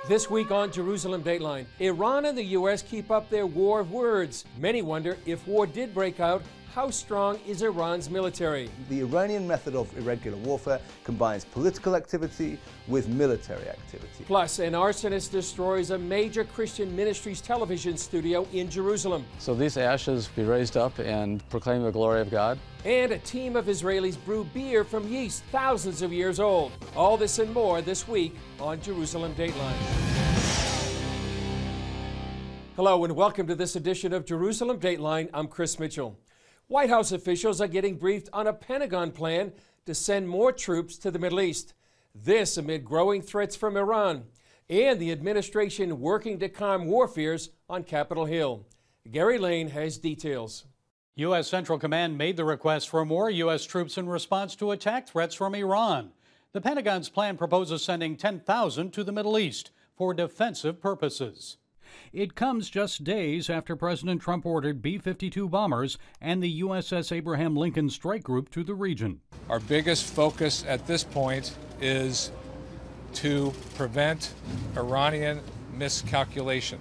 This week on Jerusalem Dateline, Iran and the U.S. keep up their war of words. Many wonder if war did break out, how strong is Iran's military? The Iranian method of irregular warfare combines political activity with military activity. Plus, an arsonist destroys a major Christian ministry's television studio in Jerusalem. So these ashes be raised up and proclaim the glory of God. And a team of Israelis brew beer from yeast thousands of years old. All this and more this week on Jerusalem Dateline. Hello and welcome to this edition of Jerusalem Dateline. I'm Chris Mitchell. White House officials are getting briefed on a Pentagon plan to send more troops to the Middle East. This amid growing threats from Iran and the administration working to calm war fears on Capitol Hill. Gary Lane has details. U.S. Central Command made the request for more U.S. troops in response to attack threats from Iran. The Pentagon's plan proposes sending 10,000 to the Middle East for defensive purposes. It comes just days after President Trump ordered B-52 bombers and the USS Abraham Lincoln strike group to the region. Our biggest focus at this point is to prevent Iranian miscalculation.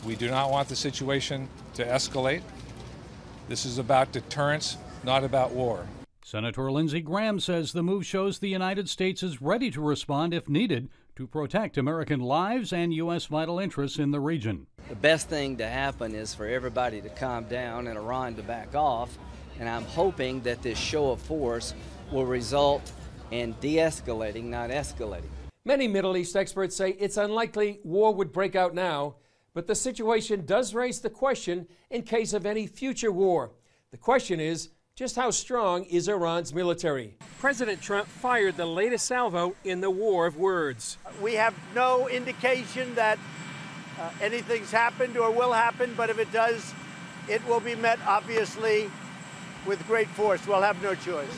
We do not want the situation to escalate. This is about deterrence, not about war. Senator Lindsey Graham says the move shows the United States is ready to respond if needed to protect American lives and U.S. vital interests in the region. The best thing to happen is for everybody to calm down and Iran to back off, and I'm hoping that this show of force will result in de-escalating, not escalating. Many Middle East experts say it's unlikely war would break out now, but the situation does raise the question in case of any future war. The question is, just how strong is Iran's military? President Trump fired the latest salvo in the war of words. We have no indication that anything's happened or will happen, but if it does, it will be met, obviously, with great force. We'll have no choice.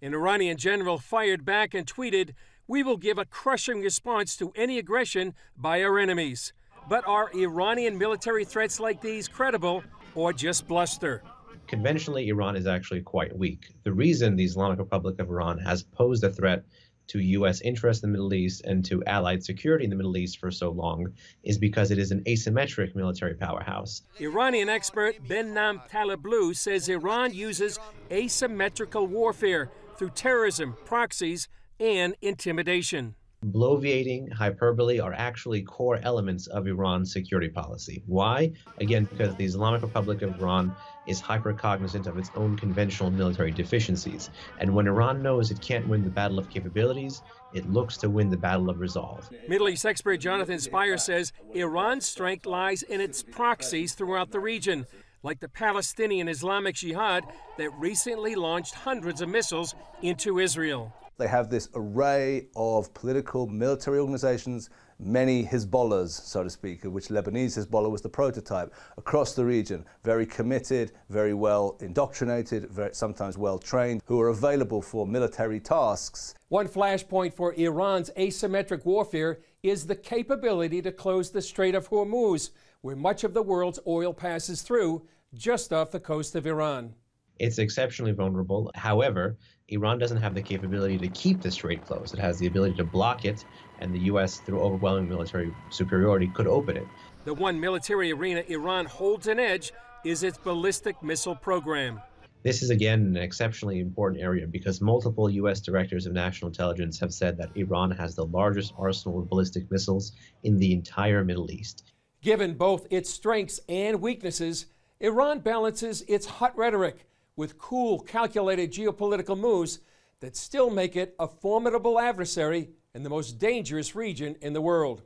An Iranian general fired back and tweeted, "We will give a crushing response to any aggression by our enemies." But are Iranian military threats like these credible or just bluster? Conventionally, Iran is actually quite weak. The reason the Islamic Republic of Iran has posed a threat to U.S. interests in the Middle East and to allied security in the Middle East for so long is because it is an asymmetric military powerhouse. Iranian expert Behnam Taleblu says Iran uses asymmetrical warfare through terrorism, proxies, and intimidation. Bloviating, hyperbole are actually core elements of Iran's security policy. Why? Again, because the Islamic Republic of Iran is hyper-cognizant of its own conventional military deficiencies. And when Iran knows it can't win the battle of capabilities, it looks to win the battle of resolve. Middle East expert Jonathan Spire says Iran's strength lies in its proxies throughout the region, like the Palestinian Islamic Jihad that recently launched hundreds of missiles into Israel. They have this array of political, military organizations, many Hezbollahs, so to speak, of which Lebanese Hezbollah was the prototype, across the region, very committed, very well indoctrinated, sometimes well trained, who are available for military tasks. One flashpoint for Iran's asymmetric warfare is the capability to close the Strait of Hormuz, where much of the world's oil passes through, just off the coast of Iran. It's exceptionally vulnerable. However, Iran doesn't have the capability to keep the strait closed. It has the ability to block it, and the U.S., through overwhelming military superiority, could open it. The one military arena Iran holds an edge is its ballistic missile program. This is, again, an exceptionally important area because multiple U.S. directors of national intelligence have said that Iran has the largest arsenal of ballistic missiles in the entire Middle East. Given both its strengths and weaknesses, Iran balances its hot rhetoric with cool, calculated geopolitical moves that still make it a formidable adversary in the most dangerous region in the world.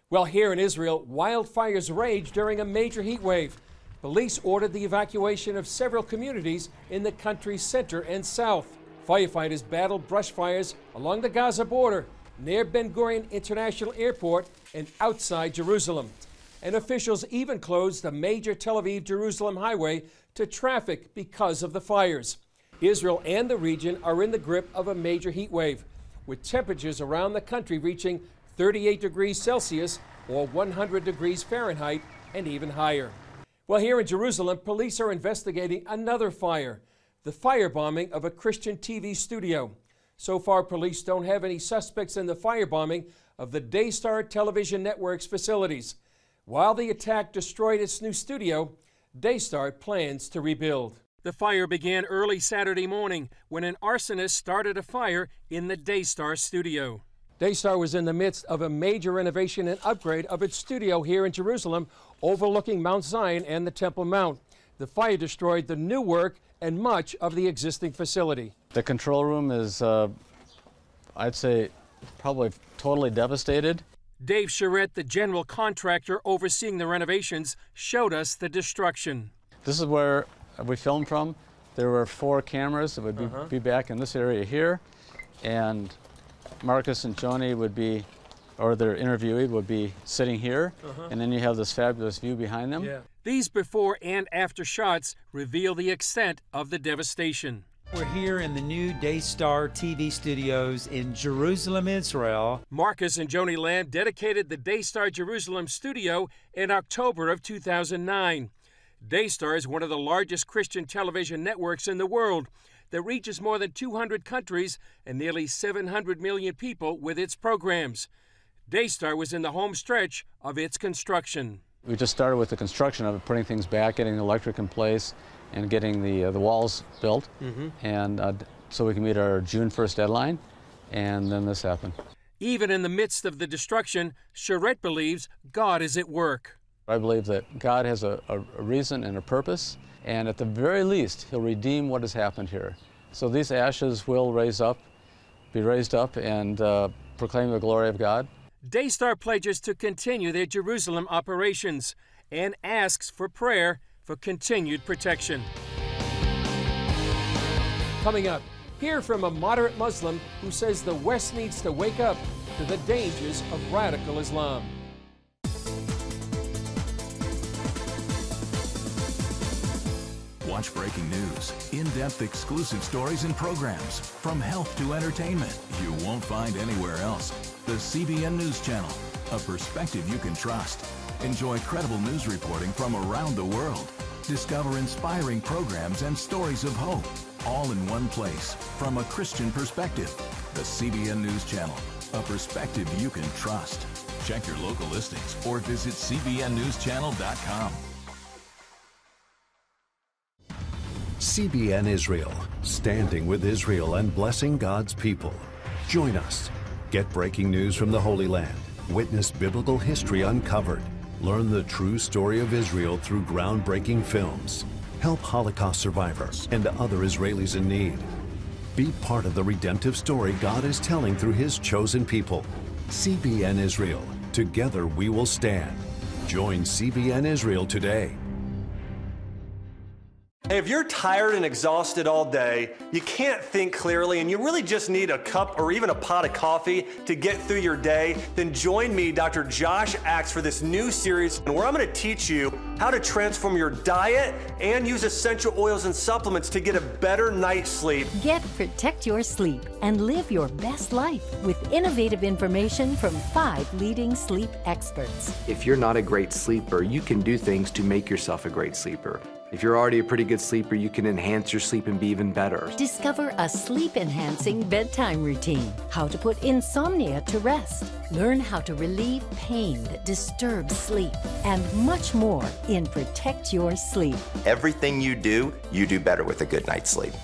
Well, here in Israel, wildfires rage during a major heat wave. Police ordered the evacuation of several communities in the country's center and south. Firefighters battled brush fires along the Gaza border, near Ben Gurion International Airport, and outside Jerusalem. And officials even closed the major Tel Aviv-Jerusalem highway to traffic because of the fires. Israel and the region are in the grip of a major heat wave, with temperatures around the country reaching 38 degrees Celsius or 100 degrees Fahrenheit and even higher. Well, here in Jerusalem, police are investigating another fire, the firebombing of a Christian TV studio. So far, police don't have any suspects in the firebombing, of the Daystar television network's facilities. While the attack destroyed its new studio, Daystar plans to rebuild. The fire began early Saturday morning when an arsonist started a fire in the Daystar studio. Daystar was in the midst of a major renovation and upgrade of its studio here in Jerusalem, overlooking Mount Zion and the Temple Mount. The fire destroyed the new work and much of the existing facility. The control room is, I'd say, probably totally devastated. Dave Charette, the general contractor overseeing the renovations, showed us the destruction. This is where we filmed from. There were 4 cameras that would be back in this area here, and Marcus and Joni would be, or their interviewee would be sitting here, and then you have this fabulous view behind them. Yeah. These before and after shots reveal the extent of the devastation. We're here in the new Daystar TV studios in Jerusalem, Israel. Marcus and Joni Land dedicated the Daystar Jerusalem studio in October of 2009. Daystar is one of the largest Christian television networks in the world that reaches more than 200 countries and nearly 700 million people with its programs. Daystar was in the home stretch of its construction. We just started with the construction of it, putting things back, getting the electric in place, and getting the walls built, and so we can meet our June 1st deadline, and then this happened. Even in the midst of the destruction, Charette believes God is at work. I believe that God has a reason and a purpose, and at the very least, He'll redeem what has happened here. So these ashes will be raised up, and proclaim the glory of God. Daystar pledges to continue their Jerusalem operations and asks for prayer for continued protection. Coming up, hear from a moderate Muslim who says the West needs to wake up to the dangers of radical Islam. Watch breaking news, in-depth exclusive stories and programs, from health to entertainment, you won't find anywhere else. The CBN News Channel, a perspective you can trust. Enjoy credible news reporting from around the world. Discover inspiring programs and stories of hope, all in one place, from a Christian perspective. The CBN News Channel, a perspective you can trust. Check your local listings or visit cbnnewschannel.com. CBN Israel, standing with Israel and blessing God's people. Join us. Get breaking news from the Holy Land. Witness biblical history uncovered. Learn the true story of Israel through groundbreaking films. Help Holocaust survivors and other Israelis in need. Be part of the redemptive story God is telling through His chosen people. CBN Israel. Together we will stand. Join CBN Israel today. Hey, if you're tired and exhausted all day, you can't think clearly, and you really just need a cup or even a pot of coffee to get through your day, then join me, Dr. Josh Axe, for this new series where I'm going to teach you how to transform your diet and use essential oils and supplements to get a better night's sleep. Protect your sleep and live your best life with innovative information from 5 leading sleep experts. If you're not a great sleeper, you can do things to make yourself a great sleeper. If you're already a pretty good sleeper, you can enhance your sleep and be even better. Discover a sleep-enhancing bedtime routine, how to put insomnia to rest, learn how to relieve pain that disturbs sleep, and much more in Protect Your Sleep. Everything you do better with a good night's sleep.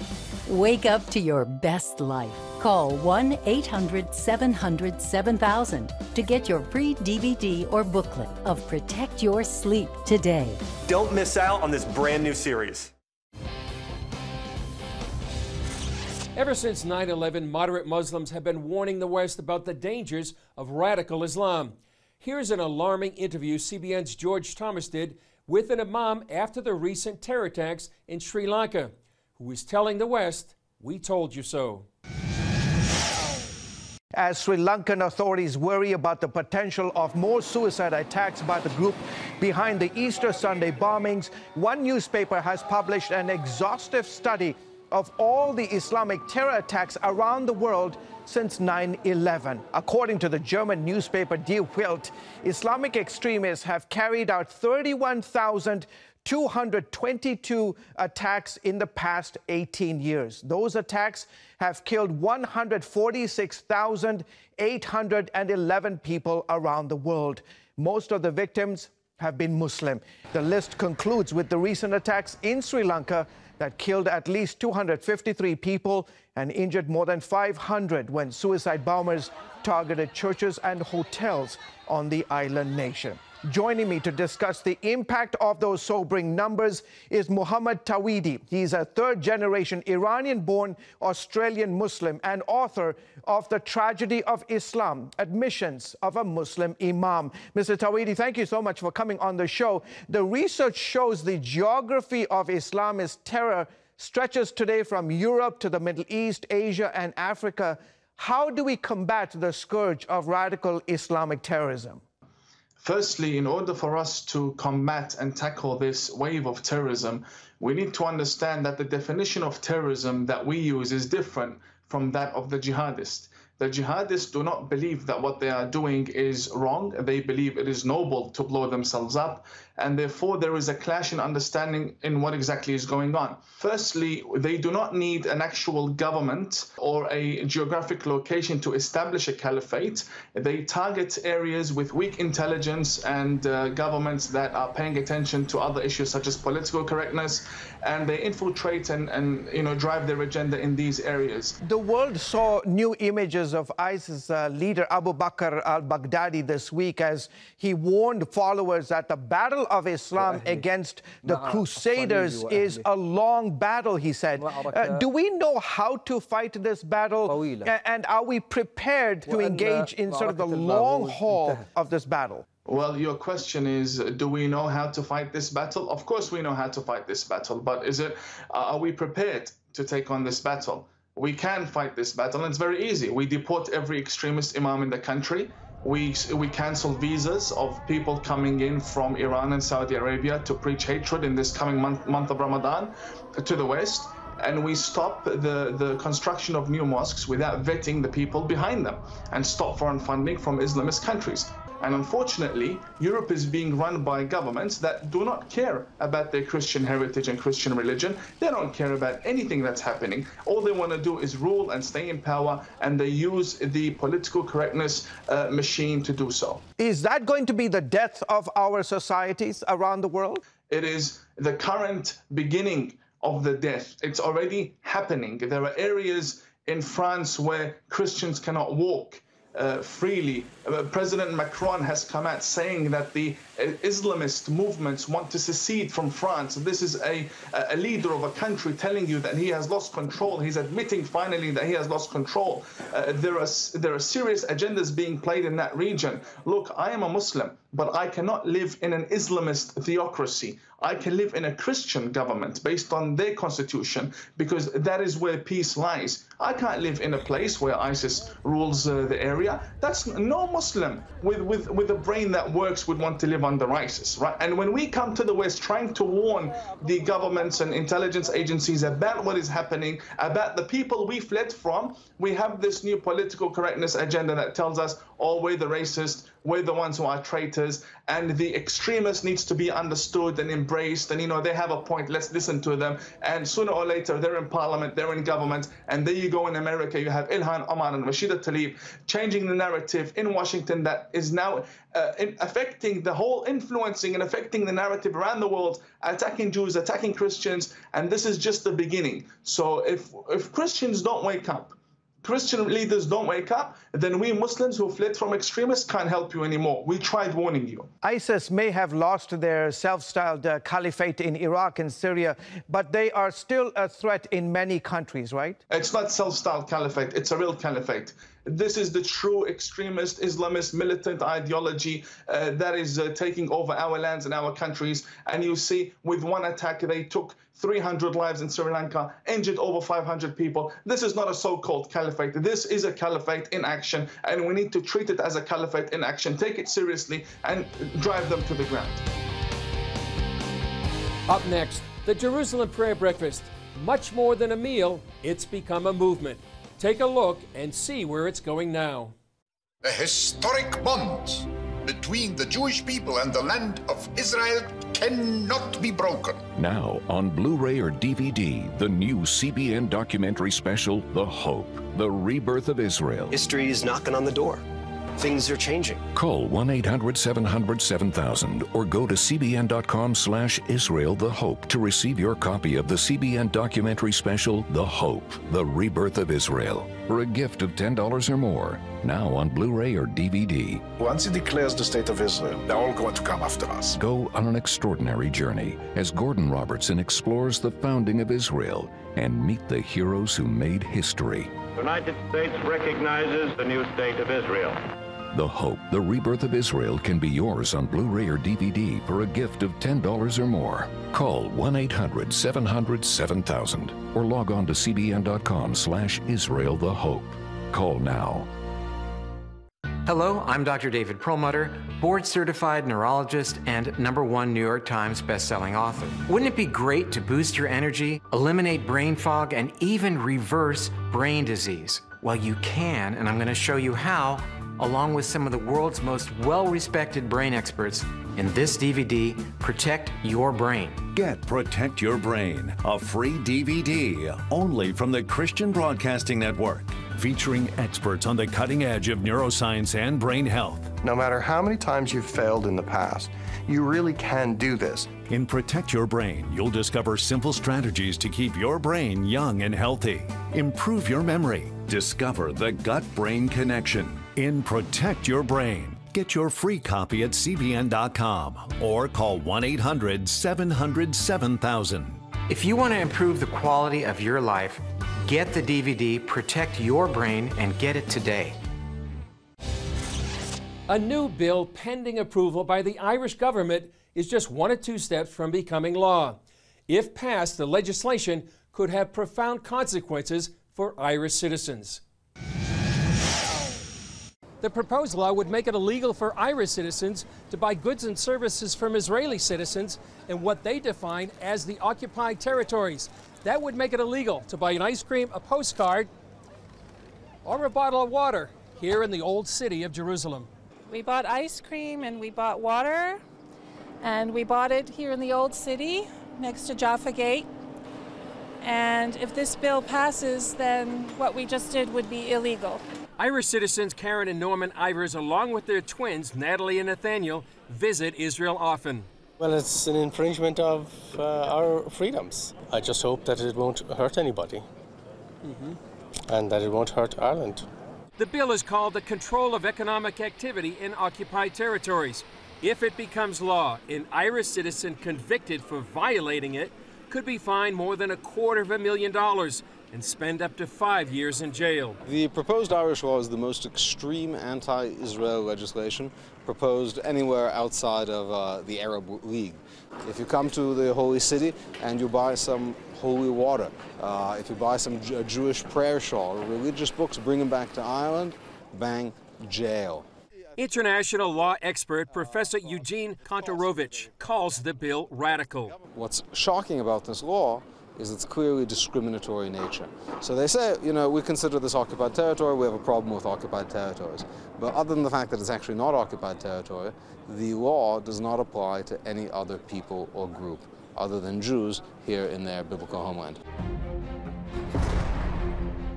Wake up to your best life. Call 1-800-700-7000 to get your free DVD or booklet of Protect Your Sleep today. Don't miss out on this brand new series. Ever since 9/11, moderate Muslims have been warning the West about the dangers of radical Islam. Here's an alarming interview CBN's George Thomas did with an imam after the recent terror attacks in Sri Lanka, who is telling the West, "We told you so." As Sri Lankan authorities worry about the potential of more suicide attacks by the group behind the Easter Sunday bombings, one newspaper has published an exhaustive study of all the Islamic terror attacks around the world since 9/11. According to the German newspaper Die Welt, Islamic extremists have carried out 31,000 222 attacks in the past 18 years. Those attacks have killed 146,811 people around the world. Most of the victims have been Muslim. The list concludes with the recent attacks in Sri Lanka that killed at least 253 people and injured more than 500 when suicide bombers targeted churches and hotels on the island nation. Joining me to discuss the impact of those sobering numbers is Muhammad Tawhidi. He's a third-generation Iranian-born Australian Muslim and author of The Tragedy of Islam, Admissions of a Muslim Imam. Mr. Tawhidi, thank you so much for coming on the show. The research shows the geography of Islamist terror stretches today from Europe to the Middle East, Asia, and Africa. How do we combat the scourge of radical Islamic terrorism? Firstly, in order for us to combat and tackle this wave of terrorism, we need to understand that the definition of terrorism that we use is different from that of the jihadists. The jihadists do not believe that what they are doing is wrong. They believe it is noble to blow themselves up, and therefore there is a clash in understanding in what exactly is going on. Firstly, they do not need an actual government or a geographic location to establish a caliphate. They target areas with weak intelligence and governments that are paying attention to other issues such as political correctness, and they infiltrate and drive their agenda in these areas. The world saw new images of ISIS leader Abu Bakr al-Baghdadi this week as he warned followers that the battle of Islam against the Crusaders is a long battle, he said. Do we know how to fight this battle, and are we prepared to engage in sort of the long haul of this battle? Well, your question is, do we know how to fight this battle? Of course we know how to fight this battle, but are we prepared to take on this battle? We can fight this battle, and it's very easy. We deport every extremist imam in the country. We cancel visas of people coming in from Iran and Saudi Arabia to preach hatred in this coming month of Ramadan to the West. And we stop the construction of new mosques without vetting the people behind them, and stop foreign funding from Islamist countries. And unfortunately, Europe is being run by governments that do not care about their Christian heritage and Christian religion. They don't care about anything that's happening. All they want to do is rule and stay in power, and they use the political correctness machine to do so. Is that going to be the death of our societies around the world? It is the current beginning of the death. It's already happening. There are areas in France where Christians cannot walk freely. President Macron has come out saying that the Islamist movements want to secede from France. This is a leader of a country telling you that he has lost control. He's admitting finally that he has lost control. There are serious agendas being played in that region. Look, I am a Muslim, but I cannot live in an Islamist theocracy. I can live in a Christian government based on their constitution, because that is where peace lies. I can't live in a place where ISIS rules the area. That's no Muslim with a brain that works would want to live under ISIS, right? And when we come to the West trying to warn the governments and intelligence agencies about what is happening, about the people we fled from, we have this new political correctness agenda that tells us, oh, we're the racist, we're the ones who are traitors, and the extremists needs to be understood and embraced, and they have a point, let's listen to them. And sooner or later they're in parliament, they're in government, and there you go in America, you have Ilhan Omar and Rashida Tlaib changing the narrative in Washington that is now affecting the whole, influencing and affecting the narrative around the world, attacking Jews, attacking Christians, and this is just the beginning. So if Christians don't wake up, Christian leaders don't wake up, then we Muslims who fled from extremists can't help you anymore. We tried warning you. ISIS may have lost their self-styled caliphate in Iraq and Syria, but they are still a threat in many countries, right? It's not self-styled caliphate, it's a real caliphate. This is the true extremist, Islamist, militant ideology that is taking over our lands and our countries. And you see, with one attack, they took 300 lives in Sri Lanka, injured over 500 people. This is not a so-called caliphate. This is a caliphate in action, and we need to treat it as a caliphate in action, take it seriously, and drive them to the ground. Up next, the Jerusalem Prayer Breakfast. Much more than a meal, it's become a movement. Take a look and see where it's going now. A historic bond between the Jewish people and the land of Israel cannot be broken. Now on Blu-ray or DVD, the new CBN documentary special, The Hope, The Rebirth of Israel. History is knocking on the door. Things are changing. Call 1-800-700-7000 or go to cbn.com/Israel The Hope to receive your copy of the CBN documentary special, The Hope, The Rebirth of Israel, for a gift of $10 or more. Now on Blu-ray or DVD. Once he declares the state of Israel, they're all going to come after us. Go on an extraordinary journey as Gordon Robertson explores the founding of Israel and meet the heroes who made history. The United States recognizes the new state of Israel. The Hope, The Rebirth of Israel can be yours on Blu-ray or DVD for a gift of $10 or more. Call 1-800-700-7000 or log on to cbn.com/Israel The Hope. Call now. Hello, I'm Dr. David Perlmutter, board-certified neurologist and #1 New York Times best-selling author. Wouldn't it be great to boost your energy, eliminate brain fog, and even reverse brain disease? Well, you can, and I'm going to show you how, along with some of the world's most well-respected brain experts in this DVD, Protect Your Brain. Get Protect Your Brain, a free DVD only from the Christian Broadcasting Network, featuring experts on the cutting edge of neuroscience and brain health. No matter how many times you've failed in the past, you really can do this. In Protect Your Brain, you'll discover simple strategies to keep your brain young and healthy. Improve your memory. Discover the gut-brain connection. In Protect Your Brain, get your free copy at cbn.com or call 1-800-700-7000. If you want to improve the quality of your life, get the DVD Protect Your Brain and get it today. A new bill pending approval by the Irish government is just 1 or 2 steps from becoming law. If passed, the legislation could have profound consequences for Irish citizens. The proposed law would make it illegal for Irish citizens to buy goods and services from Israeli citizens in what they define as the occupied territories. That would make it illegal to buy an ice cream, a postcard, or a bottle of water here in the old city of Jerusalem. We bought ice cream and we bought water, and we bought it here in the old city next to Jaffa Gate. And if this bill passes, then what we just did would be illegal. Irish citizens Karen and Norman Ivers, along with their twins, Natalie and Nathaniel, visit Israel often. Well, it's an infringement of our freedoms. I just hope that it won't hurt anybody and that it won't hurt Ireland. The bill is called the Control of Economic Activity in Occupied Territories. If it becomes law, an Irish citizen convicted for violating it could be fined more than $250,000 and spend up to 5 years in jail. The proposed Irish law is the most extreme anti-Israel legislation proposed anywhere outside of the Arab League. If you come to the Holy City and you buy some holy water, if you buy some Jewish prayer shawl or religious books, bring them back to Ireland, bang, jail. International law expert Professor Eugene Kontorovich calls the bill radical. What's shocking about this law is its clearly discriminatory nature. So they say, you know, we consider this occupied territory, we have a problem with occupied territories. But other than the fact that it's actually not occupied territory, the law does not apply to any other people or group other than Jews here in their biblical homeland.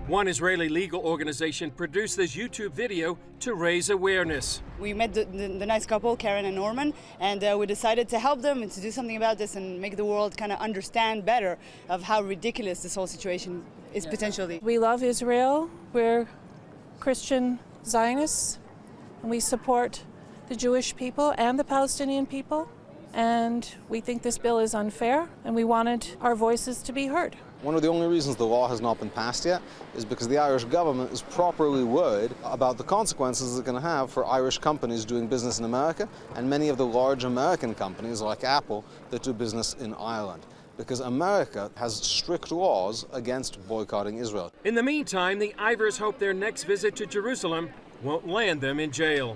One Israeli legal organization produced this YouTube video to raise awareness. We met the nice couple, Karen and Norman, and we decided to help them and to do something about this and make the world kind of understand better of how ridiculous this whole situation is potentially. We love Israel. We're Christian Zionists, and we support the Jewish people and the Palestinian people. And we think this bill is unfair, and we wanted our voices to be heard. One of the only reasons the law has not been passed yet is because the Irish government is properly worried about the consequences it's going to have for Irish companies doing business in America and many of the large American companies like Apple that do business in Ireland. Because America has strict laws against boycotting Israel. In the meantime, the Ivers hope their next visit to Jerusalem won't land them in jail.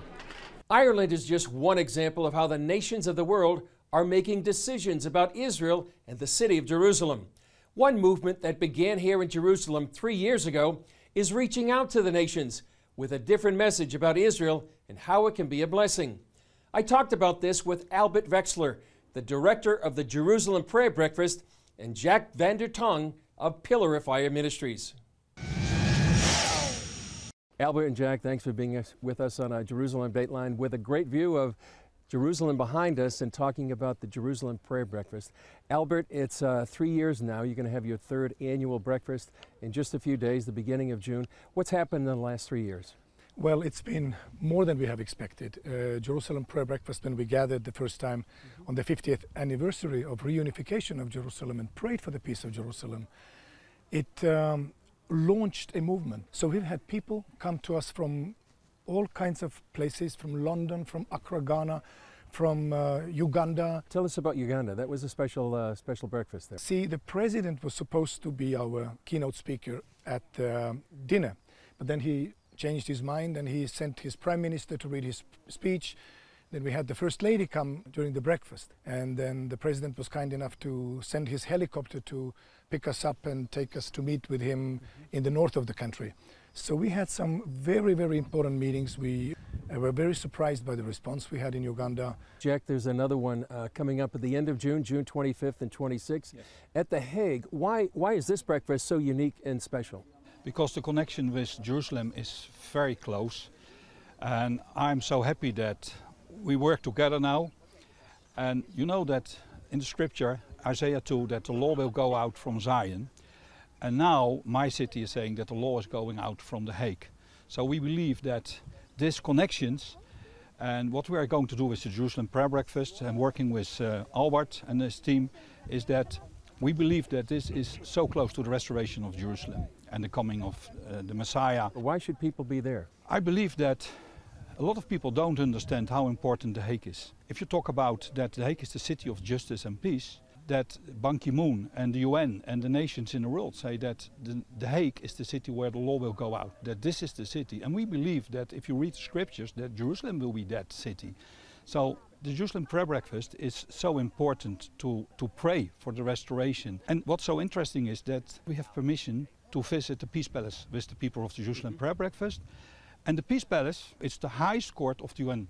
Ireland is just one example of how the nations of the world are making decisions about Israel and the city of Jerusalem. One movement that began here in Jerusalem 3 years ago is reaching out to the nations with a different message about Israel and how it can be a blessing. I talked about this with Albert Wexler, the director of the Jerusalem Prayer Breakfast, and Jack van der Tong of Pillarifier Ministries. Albert and Jack, thanks for being with us on Jerusalem Dateline with a great view of Jerusalem behind us and talking about the Jerusalem Prayer Breakfast. Albert, it's 3 years now. You're going to have your 3rd annual breakfast in just a few days, the beginning of June. What's happened in the last 3 years? Well, it's been more than we have expected. Jerusalem Prayer Breakfast, when we gathered the first time on the 50th anniversary of reunification of Jerusalem and prayed for the peace of Jerusalem, it launched a movement. So we've had people come to us from all kinds of places, from London, from Accra, Ghana, from Uganda. Tell us about Uganda. That was a special breakfast there. See, the president was supposed to be our keynote speaker at dinner, but then he changed his mind and he sent his prime minister to read his speech. Then we had the first lady come during the breakfast, and then the president was kind enough to send his helicopter to pick us up and take us to meet with him in the north of the country. So we had some very, very important meetings. We were very surprised by the response we had in Uganda. Jack, there's another one coming up at the end of June, June 25th and 26th, at The Hague. Why is this breakfast so unique and special? Because the connection with Jerusalem is very close, and I'm so happy that we work together now. And you know that in the scripture, Isaiah 2, that the law will go out from Zion. And now my city is saying that the law is going out from The Hague. So we believe that these connections and what we are going to do with the Jerusalem Prayer Breakfast and working with Albert and his team is that we believe that this is so close to the restoration of Jerusalem and the coming of the Messiah. Why should people be there? I believe that a lot of people don't understand how important The Hague is. If you talk about that The Hague is the city of justice and peace, that Ban Ki-moon and the UN and the nations in the world say that the Hague is the city where the law will go out, that this is the city. And we believe that if you read the scriptures, that Jerusalem will be that city. So the Jerusalem Prayer Breakfast is so important to pray for the restoration. And what's so interesting is that we have permission to visit the Peace Palace with the people of the Jerusalem Prayer Breakfast. And the Peace Palace, it's the highest court of the UN.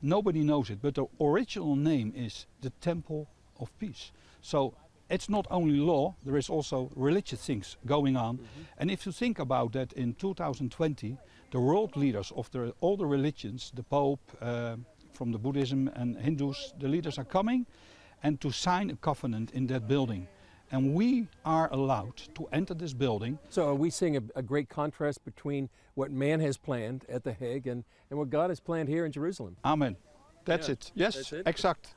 Nobody knows it, but the original name is the Temple of Peace. So it's not only law, there is also religious things going on. And if you think about that, in 2020, the world leaders of all the religions, the Pope, from the Buddhism and Hindus, the leaders are coming and to sign a covenant in that building. And we are allowed to enter this building. So are we seeing a great contrast between what man has planned at The Hague and what God has planned here in Jerusalem? Amen. That's it. Yes, that's it. Exact.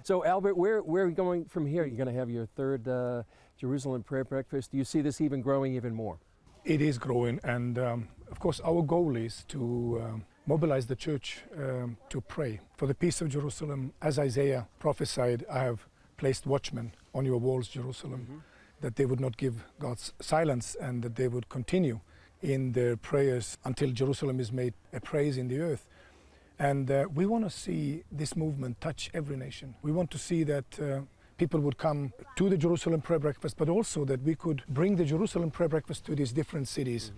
So Albert, where are we going from here? You're going to have your 3rd Jerusalem Prayer Breakfast. Do you see this even growing even more? It is growing, and of course our goal is to mobilize the church to pray for the peace of Jerusalem. As Isaiah prophesied, I have placed watchmen on your walls, Jerusalem, that they would not give God's silence and that they would continue in their prayers until Jerusalem is made a praise in the earth. And we want to see this movement touch every nation. We want to see that people would come to the Jerusalem Prayer Breakfast, but also that we could bring the Jerusalem Prayer Breakfast to these different cities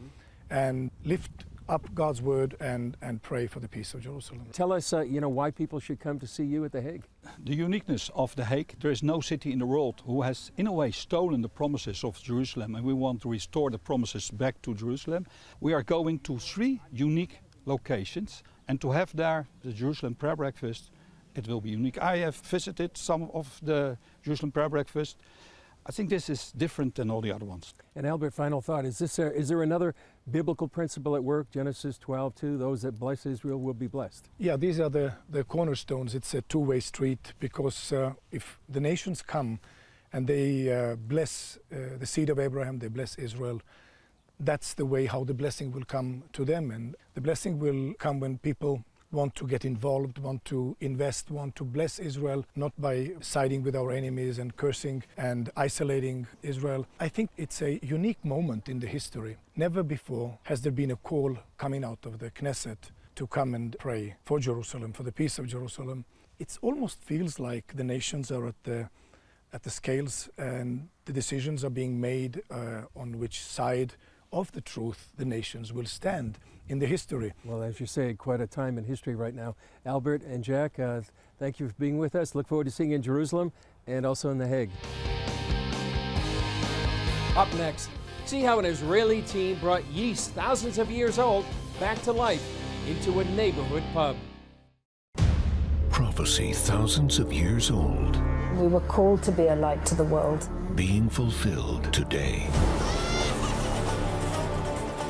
and lift up God's word and pray for the peace of Jerusalem. Tell us, why people should come to see you at The Hague. The uniqueness of The Hague, there is no city in the world who has in a way stolen the promises of Jerusalem, and we want to restore the promises back to Jerusalem. We are going to 3 unique locations, and to have there the Jerusalem Prayer Breakfast, it will be unique. I have visited some of the Jerusalem Prayer Breakfast. I think this is different than all the other ones. And Albert, final thought, is there another biblical principle at work? Genesis 12:2, those that bless Israel will be blessed. Yeah, these are the cornerstones. It's a two-way street, because if the nations come and they bless the seed of Abraham, they bless Israel, that's the way how the blessing will come to them. And the blessing will come when people want to get involved, want to invest, want to bless Israel, not by siding with our enemies and cursing and isolating Israel. I think it's a unique moment in the history. Never before has there been a call coming out of the Knesset to come and pray for Jerusalem, for the peace of Jerusalem. It almost feels like the nations are at the scales and the decisions are being made on which side of the truth, the nations will stand in the history. Well, as you say, quite a time in history right now. Albert and Jack, thank you for being with us. Look forward to seeing you in Jerusalem and also in The Hague. Up next, see how an Israeli team brought yeast thousands of years old back to life into a neighborhood pub. Prophecy thousands of years old, We were called to be a light to the world. being fulfilled today.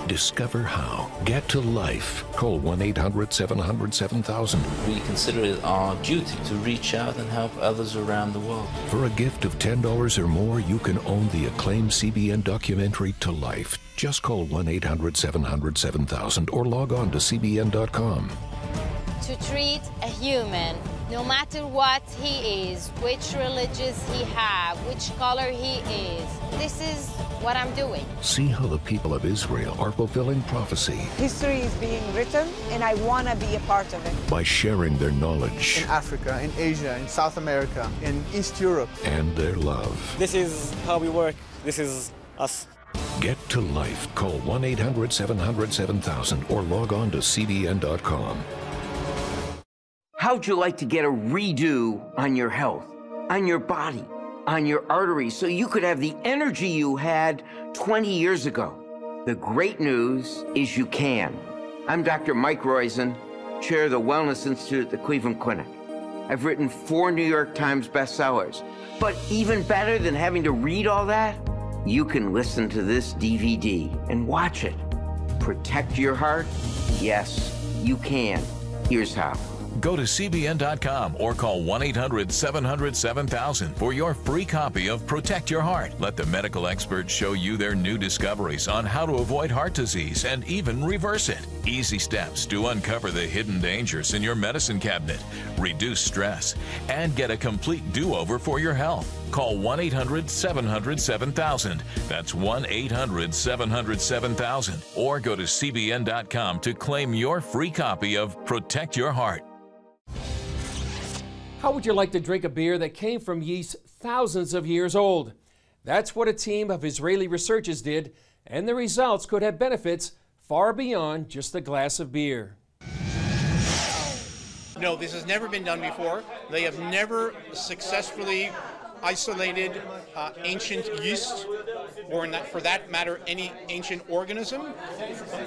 Discover how. Get to life. Call 1-800-700-7000. We consider it our duty to reach out and help others around the world. For a gift of $10 or more, you can own the acclaimed CBN documentary To Life. Just call 1-800-700-7000 or log on to cbn.com. To treat a human, no matter what he is, which religious he have, which color he is, this is what I'm doing. See how the people of Israel are fulfilling prophecy History is being written, and I want to be a part of it. by sharing their knowledge In Africa, in Asia, in South America, in East Europe. and their love. This is how we work. This is us. Get to life. Call 1-800-700-7000 or log on to cbn.com. How'd you like to get a redo on your health, on your body, on your arteries, so you could have the energy you had 20 years ago? The great news is you can. I'm Dr. Mike Roizen, chair of the Wellness Institute at the Cleveland Clinic. I've written 4 New York Times bestsellers. But even better than having to read all that, you can listen to this DVD and watch it. Protect your heart? Yes, you can. Here's how. Go to cbn.com or call 1-800-700-7000 for your free copy of Protect Your Heart. Let the medical experts show you their new discoveries on how to avoid heart disease and even reverse it. Easy steps to uncover the hidden dangers in your medicine cabinet, reduce stress, and get a complete do-over for your health. Call 1-800-700-7000. That's 1-800-700-7000. Or go to cbn.com to claim your free copy of Protect Your Heart. How would you like to drink a beer that came from yeast thousands of years old? That's what a team of Israeli researchers did, and the results could have benefits far beyond just a glass of beer. No, this has never been done before. They have never successfully isolated ancient yeast, or for that matter, any ancient organism,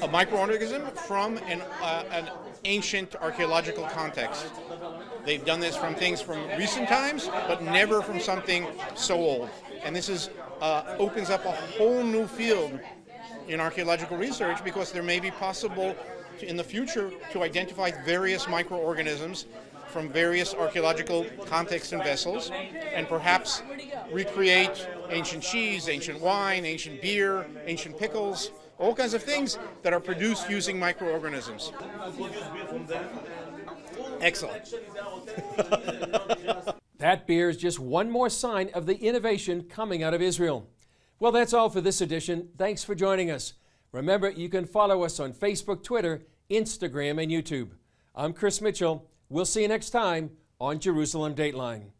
a microorganism, from an ancient archaeological context. They've done this from things from recent times, but never from something so old. And this is opens up a whole new field in archaeological research, because there may be possible in the future to identify various microorganisms from various archaeological contexts and vessels, and perhaps recreate ancient cheese, ancient wine, ancient beer, ancient pickles, all kinds of things that are produced using microorganisms. Excellent. That beer is just one more sign of the innovation coming out of Israel. Well, that's all for this edition. Thanks for joining us. Remember, you can follow us on Facebook, Twitter, Instagram, and YouTube. I'm Chris Mitchell. We'll see you next time on Jerusalem Dateline.